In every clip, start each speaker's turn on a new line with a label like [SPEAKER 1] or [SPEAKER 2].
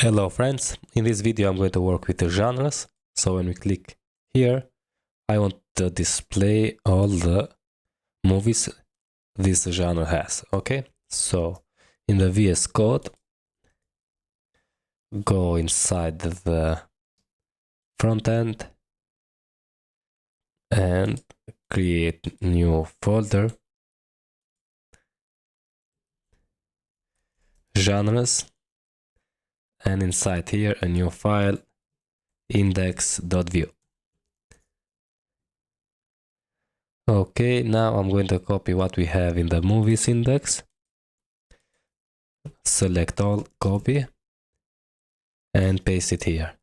[SPEAKER 1] Hello friends, in this video I'm going to work with the genres. So when we click here, I want to display all the movies this genre has, okay? So in the VS Code, go inside the Frontend and create new folder, genres, and inside here a new file, index.view. Okay, now I'm going to copy what we have in the movies index, select all, copy, and paste it here.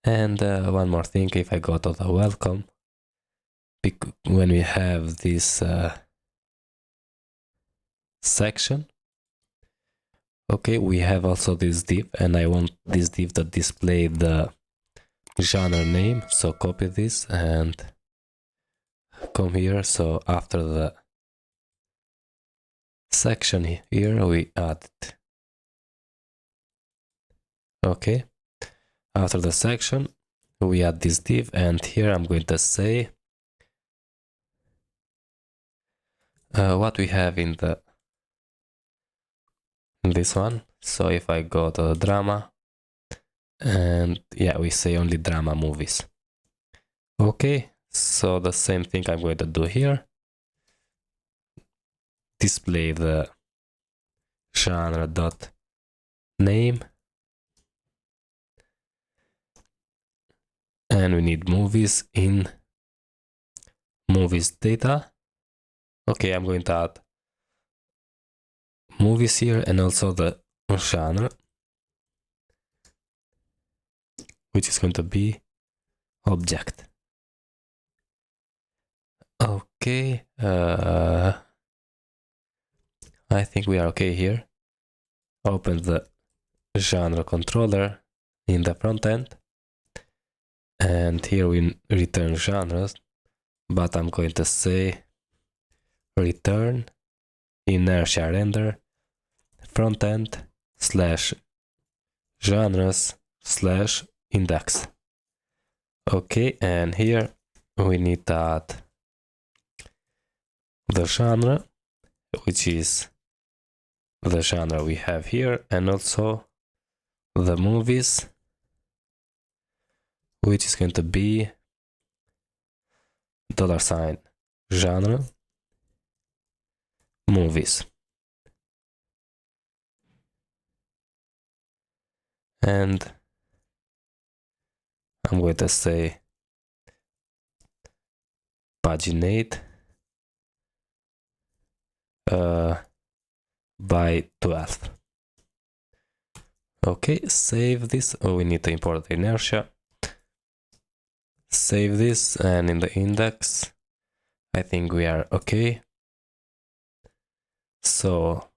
[SPEAKER 1] And one more thing, if I go to the welcome, when we have this section, okay, we have also this div, and I want this div to display the genre name. So copy this and come here. So after the section here, we add it. Okay, after the section, we add this div, and here I'm going to say what we have in this one. So if I go to the drama, and yeah, we say only drama movies. Okay, so the same thing I'm going to do here. Display the genre dot name, and we need movies in movies data. Okay, I'm going to add movies here and also the genre, which is going to be object. Okay, I think we are okay here. Open the genre controller in the front end, and here we return genres, but I'm going to say return inertia render front end slash genres slash index. Okay, and here we need to add the genre, which is the genre we have here, and also the movies, which is going to be $genre movies. And I'm going to say paginate by 12. Okay, save this. Oh, we need to import the inertia. Save this, and in the index, I think we are okay. So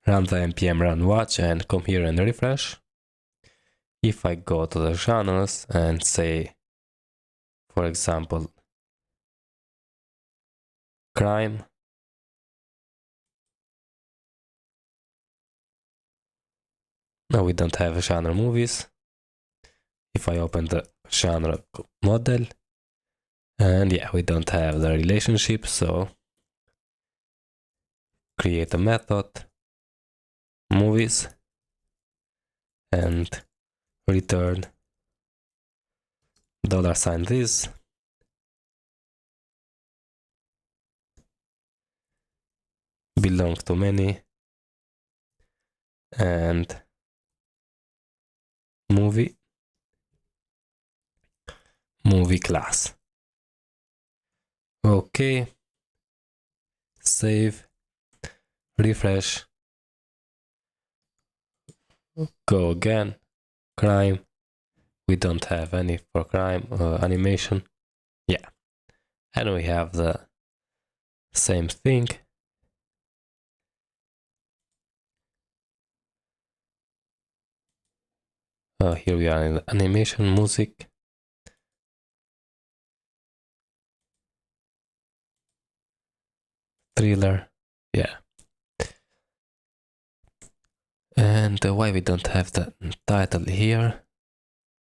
[SPEAKER 1] run the npm run watch and come here and refresh. If I go to the genres and say, for example, crime, no, we don't have genre movies. If I open the genre model, and yeah, we don't have the relationship, so create a method, movies, and return $this, belong to many, and movie class. Okay, save, refresh, go again, crime, we don't have any for crime animation, yeah, and we have the same thing. Here we are in the animation, music, thriller, yeah. And why we don't have the title here?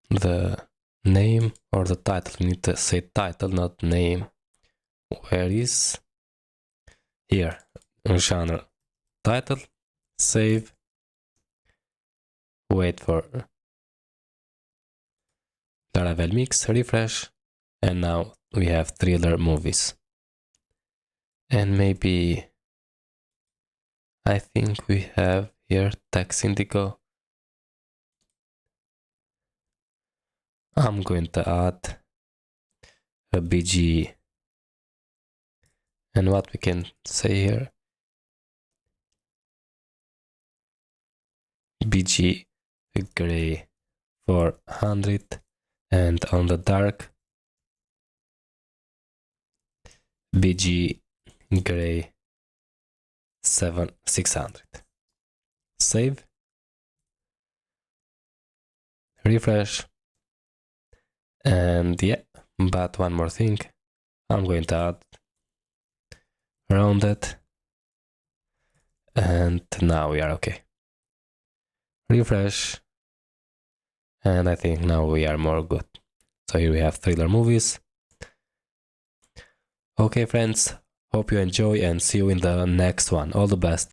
[SPEAKER 1] The name or the title, we need to say title, not name. Where is? Here, genre, title, save, wait for Laravel mix, refresh, and now we have thriller movies. And maybe, I think we have here text indigo. I'm going to add a BG. And what we can say here, BG gray 400, and on the dark BG gray 600. Save, refresh, and yeah, but one more thing, I'm going to add rounded, and now we are okay. Refresh, and I think now we are more good. So here we have thriller movies. Okay friends, hope you enjoy and see you in the next one. All the best.